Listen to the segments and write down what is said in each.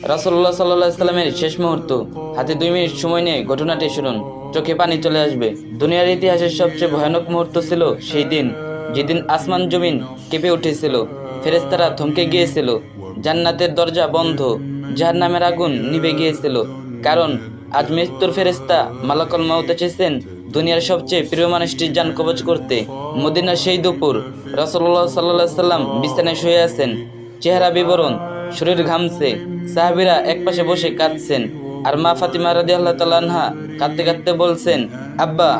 রাসূলুল্লাহ সাল্লাল্লাহু আলাইহি সাল্লামের শেষ মুহূর্ত। হাতে 2 মিনিট সময় নিয়ে ঘটনাটি শুনুন, চোখে পানি চলে আসবে। দুনিয়ার ইতিহাসের সবচেয়ে ভয়ানক মুহূর্ত ছিল সেই দিন, যেদিন আসমান জমিন কেঁপে উঠেছিল, ফেরেশতারা থমকে গিয়েছিল, জান্নাতের দরজা বন্ধ, জাহান্নামের আগুন নিভে গিয়েছিল। কারণ আজ মৃত্যুর ফেরেশতা মালাকুল মাউত এসেছেন দুনিয়ার সবচেয়ে প্রিয় মানুষটির জান কবজ করতে। মদিনার সেই দুপুর, রাসূলুল্লাহ সাল্লাল্লাহু আলাইহি সাল্লাম বিছানায় শুয়ে আছেন, চেহারা বিবরণ, শরীর ঘামছে। সাহাবীরা একপাশে বসে কাঁদছেন, আর মা ফাতিমা রাদিয়াল্লাহু তাআলা আনহা কাঁদতে কাঁদতে বলছেন, আব্বা,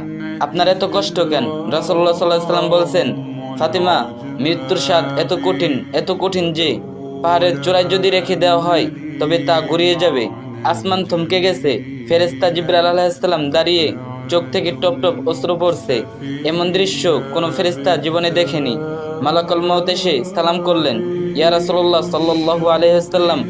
আপনার এত কষ্ট কেন? রাসূলুল্লাহ সাল্লাল্লাহু আলাইহি সাল্লাম বলছেন, ফাতিমা, মৃত্যুর স্বাদ এত কঠিন যে পাহাড়ের চূড়ায় যদি রেখে দেওয়া হয় তবে তা গড়িয়ে যাবে। আসমান থমকে গেছে, ফেরেশতা জিবরাইল আলাইহিস সালাম দাঁড়িয়ে, চোখ থেকে টপ টপ অশ্রু পড়ছে। এমন দৃশ্য কোনো ফেরেশতা জীবনে দেখেনি। মালাকুল মাউত এসে সালাম করলেন, ইয়া রাসূলুল্লাহ সাল্লাল্লাহু আলাইহি ওয়াসাল্লাম,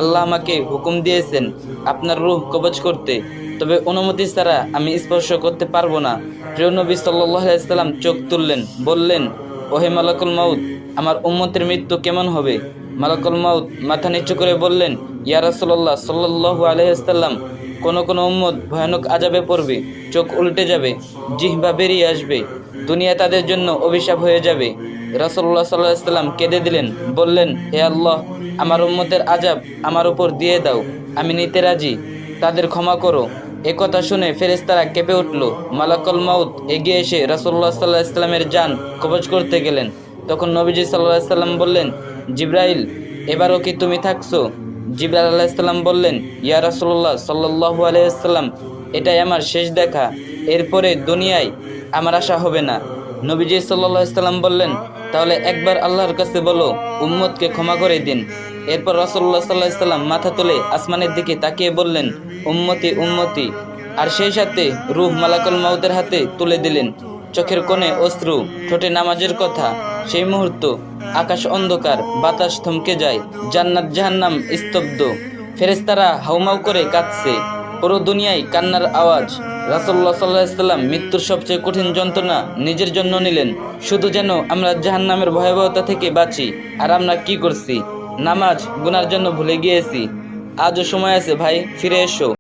আল্লাহ আমাকে হুকুম দিয়েছেন আপনার রূহ কবজ করতে, তবে অনুমতি ছাড়া আমি স্পর্শ করতে পারবো না। প্রিয় নবী সাল্লাল্লাহু আলাইহি ওয়াসাল্লাম চোখ তুললেন, বললেন, ওহে মালাকুল মাউত, আমার উম্মতের মৃত্যু কেমন হবে? মালাকুল মাউত মাথা নিচু করে বললেন, ইয়া রাসূলুল্লাহ সাল্লাল্লাহু আলাইহি ওয়াসাল্লাম, কোন উম্মত ভয়ানক আযাবে পড়বে, চোখ উল্টে যাবে, জিহ্বা বেরিয়ে আসবে, দুনিয়া তাদের জন্য অভিশাপ হয়ে যাবে। রাসূলুল্লাহ সাল্লাল্লাহু আলাইহি ওয়াসাল্লাম কেঁদে দিলেন, বললেন, হে আল্লাহ, আমার উম্মতের আযাব আমার উপর দিয়ে দাও, আমি নিতে রাজি, তাদের ক্ষমা করো। একথা শুনে ফেরেশতারা কেঁপে উঠল। মালাকুল মাউত এগিয়ে এসে রাসূলুল্লাহ সাল্লাল্লাহু আলাইহি ওয়াসাল্লামের জান কবজ করতে গেলেন। তখন নবীজি সাল্লাল্লাহু আলাইহি ওয়াসাল্লাম বললেন, জিবরাইল, এবারও কি তুমি থাকছো? জিবরাইল আলাইহিস সালাম বললেন, ইয়া রাসূলুল্লাহ সাল্লাল্লাহু আলাইহি ওয়াসাল্লাম, এটাই আমার শেষ দেখা, এরপরে দুনিয়ায় আমার আশা হবে না। নবীজি সাল্লাল্লাহু আলাইহি ওয়াসাল্লাম বললেন, তাহলে একবার আল্লাহর কাছে বলো উম্মতকে ক্ষমা করে দিন। এরপর রাসূলুল্লাহ সাল্লাল্লাহু আলাইহি ওয়াসাল্লাম মাথা তুলে আসমানের দিকে তাকিয়ে বললেন, উম্মতি উম্মতি, আর সেই সাথে রূহ মালাকুল মাউতের হাতে তুলে দিলেন। চোখের কোণে অশ্রু, ঠোঁটে নামাজের কথা। সেই মুহূর্ত আকাশ অন্ধকার, বাতাস থমকে যায়, জান্নাত জাহান্নাম স্তব্ধ, ফেরেশতারা হাউমাউ করে কাঁদছে, পুরো দুনিয়ায় কান্নার আওয়াজ। রাসূলুল্লাহ সাল্লাল্লাহু আলাইহি ওয়াসাল্লাম মৃত্যুর সবচেয়ে কঠিন যন্ত্রণা নিজের জন্য নিলেন, শুধু যেন আমরা জাহান্নামের ভয়াবহতা থেকে বাঁচি। আর আমরা কি করছি? নামাজ গুনার জন্য ভুলে গিয়েছি। আজও সময় আছে ভাই, ফিরে এসো।